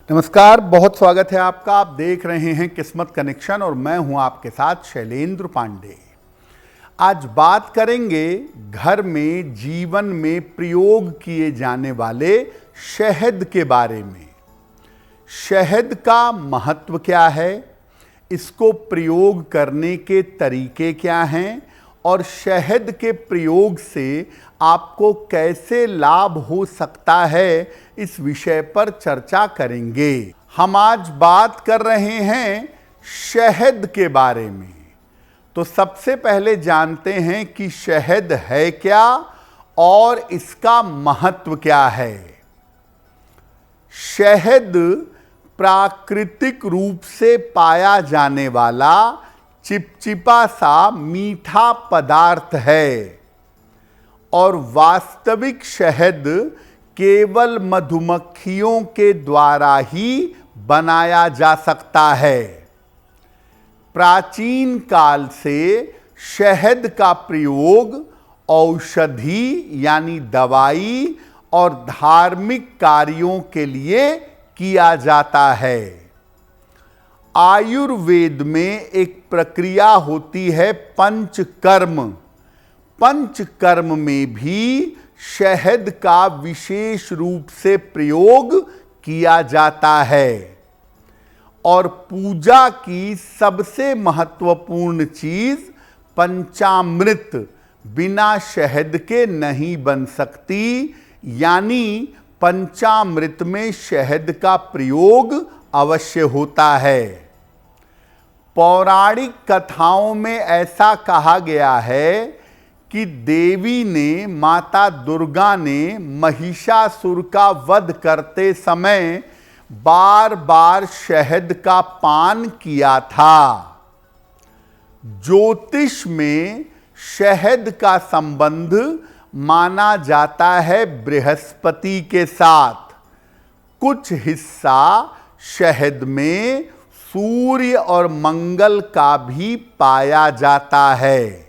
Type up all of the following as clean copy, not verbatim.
नमस्कार, बहुत स्वागत है आपका। आप देख रहे हैं किस्मत कनेक्शन और मैं हूं आपके साथ शैलेंद्र पांडे। आज बात करेंगे घर में जीवन में प्रयोग किए जाने वाले शहद के बारे में। शहद का महत्व क्या है, इसको प्रयोग करने के तरीके क्या हैं और शहद के प्रयोग से आपको कैसे लाभ हो सकता है, इस विषय पर चर्चा करेंगे। हम आज बात कर रहे हैं शहद के बारे में। तो सबसे पहले जानते हैं कि शहद है क्या और इसका महत्व क्या है। शहद प्राकृतिक रूप से पाया जाने वाला चिपचिपा सा मीठा पदार्थ है और वास्तविक शहद केवल मधुमक्खियों के द्वारा ही बनाया जा सकता है। प्राचीन काल से शहद का प्रयोग औषधि यानी दवाई और धार्मिक कार्यों के लिए किया जाता है। आयुर्वेद में एक प्रक्रिया होती है पंचकर्म। पंचकर्म में भी शहद का विशेष रूप से प्रयोग किया जाता है और पूजा की सबसे महत्वपूर्ण चीज पंचामृत बिना शहद के नहीं बन सकती, यानी पंचामृत में शहद का प्रयोग अवश्य होता है। पौराणिक कथाओं में ऐसा कहा गया है कि देवी ने, माता दुर्गा ने महिषासुर का वध करते समय बार बार शहद का पान किया था। ज्योतिष में शहद का संबंध माना जाता है बृहस्पति के साथ। कुछ हिस्सा शहद में सूर्य और मंगल का भी पाया जाता है,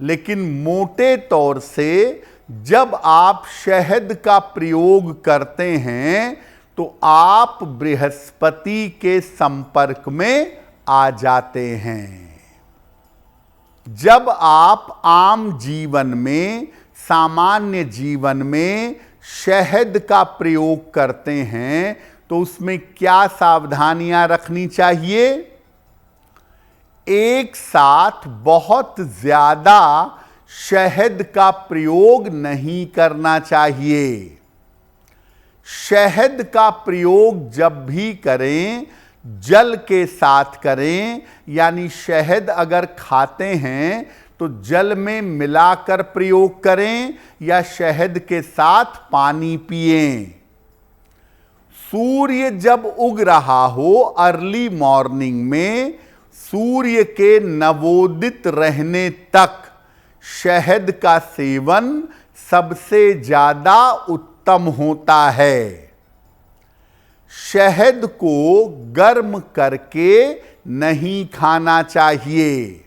लेकिन मोटे तौर से जब आप शहद का प्रयोग करते हैं तो आप बृहस्पति के संपर्क में आ जाते हैं। जब आप आम जीवन में, सामान्य जीवन में शहद का प्रयोग करते हैं तो उसमें क्या सावधानियां रखनी चाहिए। एक साथ बहुत ज्यादा शहद का प्रयोग नहीं करना चाहिए। शहद का प्रयोग जब भी करें जल के साथ करें, यानी शहद अगर खाते हैं तो जल में मिलाकर प्रयोग करें या शहद के साथ पानी पिएं। सूर्य जब उग रहा हो, अर्ली मॉर्निंग में, सूर्य के नवोदित रहने तक शहद का सेवन सबसे ज्यादा उत्तम होता है। शहद को गर्म करके नहीं खाना चाहिए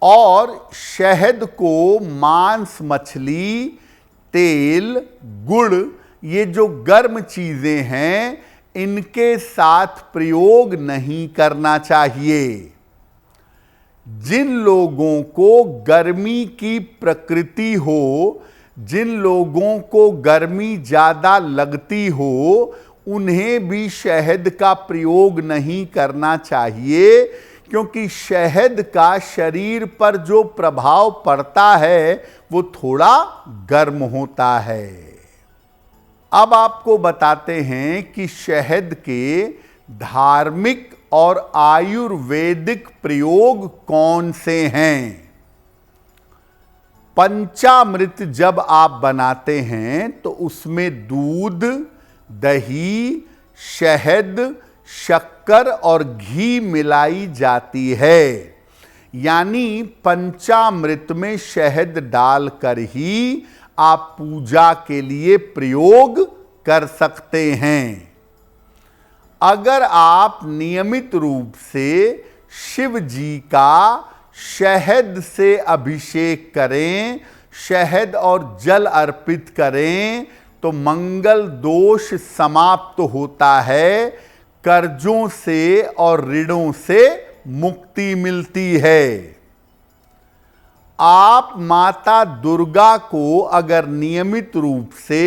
और शहद को मांस, मछली, तेल, गुड़, ये जो गर्म चीजें हैं, इनके साथ प्रयोग नहीं करना चाहिए। जिन लोगों को गर्मी की प्रकृति हो, जिन लोगों को गर्मी ज्यादा लगती हो, उन्हें भी शहद का प्रयोग नहीं करना चाहिए, क्योंकि शहद का शरीर पर जो प्रभाव पड़ता है वो थोड़ा गर्म होता है। अब आपको बताते हैं कि शहद के धार्मिक और आयुर्वेदिक प्रयोग कौन से हैं। पंचामृत जब आप बनाते हैं तो उसमें दूध, दही, शहद, शक्कर और घी मिलाई जाती है, यानी पंचामृत में शहद डालकर ही आप पूजा के लिए प्रयोग कर सकते हैं। अगर आप नियमित रूप से शिव जी का शहद से अभिषेक करें, शहद और जल अर्पित करें, तो तो मंगल दोष समाप्त होता है, कर्जों से और ऋणों से मुक्ति मिलती है। आप माता दुर्गा को अगर नियमित रूप से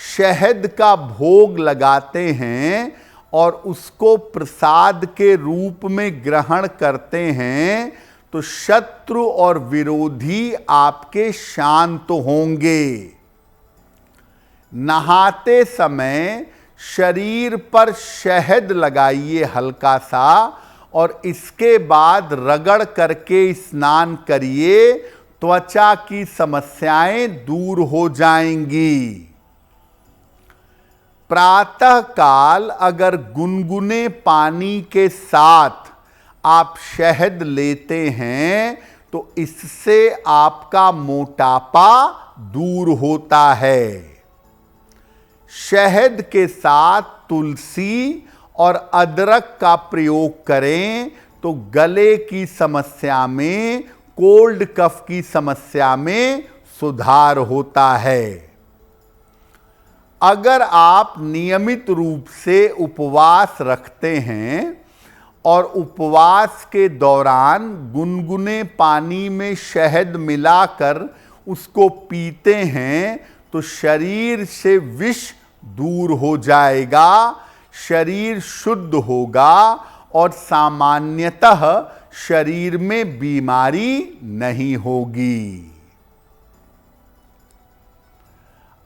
शहद का भोग लगाते हैं और उसको प्रसाद के रूप में ग्रहण करते हैं तो शत्रु और विरोधी आपके शांत होंगे। नहाते समय शरीर पर शहद लगाइए हल्का सा और इसके बाद रगड़ करके स्नान करिए, त्वचा की समस्याएं दूर हो जाएंगी। प्रातः काल अगर गुनगुने पानी के साथ आप शहद लेते हैं तो इससे आपका मोटापा दूर होता है। शहद के साथ तुलसी और अदरक का प्रयोग करें तो गले की समस्या में, कोल्ड कफ की समस्या में सुधार होता है। अगर आप नियमित रूप से उपवास रखते हैं और उपवास के दौरान गुनगुने पानी में शहद मिलाकर उसको पीते हैं तो शरीर से विष दूर हो जाएगा, शरीर शुद्ध होगा और सामान्यतः शरीर में बीमारी नहीं होगी।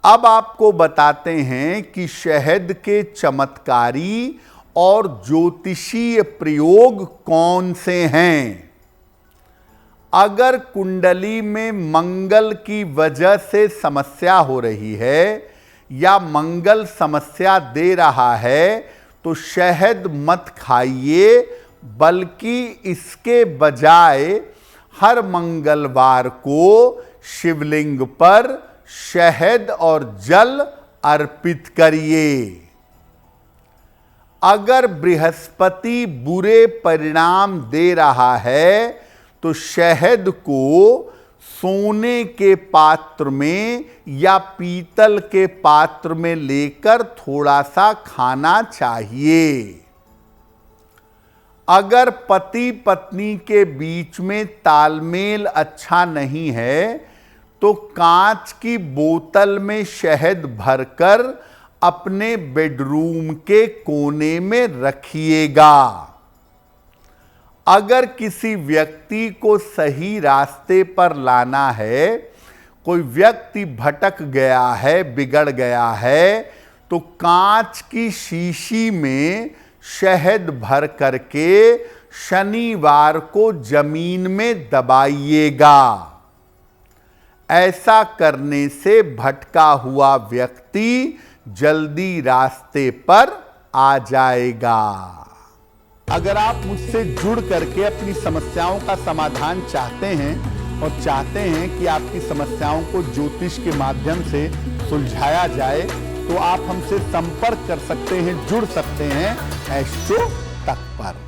अब आपको बताते हैं कि शहद के चमत्कारी और ज्योतिषीय प्रयोग कौन से हैं। अगर कुंडली में मंगल की वजह से समस्या हो रही है या मंगल समस्या दे रहा है तो शहद मत खाइए, बल्कि इसके बजाय हर मंगलवार को शिवलिंग पर शहद और जल अर्पित करिए। अगर बृहस्पति बुरे परिणाम दे रहा है तो शहद को सोने के पात्र में या पीतल के पात्र में लेकर थोड़ा सा खाना चाहिए। अगर पति पत्नी के बीच में तालमेल अच्छा नहीं है तो कांच की बोतल में शहद भरकर अपने बेडरूम के कोने में रखिएगा। अगर किसी व्यक्ति को सही रास्ते पर लाना है, कोई व्यक्ति भटक गया है, बिगड़ गया है, तो कांच की शीशी में शहद भर करके शनिवार को जमीन में दबाइएगा। ऐसा करने से भटका हुआ व्यक्ति जल्दी रास्ते पर आ जाएगा। अगर आप मुझसे जुड़ करके अपनी समस्याओं का समाधान चाहते हैं और चाहते हैं कि आपकी समस्याओं को ज्योतिष के माध्यम से सुलझाया जाए तो आप हमसे संपर्क कर सकते हैं, जुड़ सकते हैं एस्ट्रो तक पर।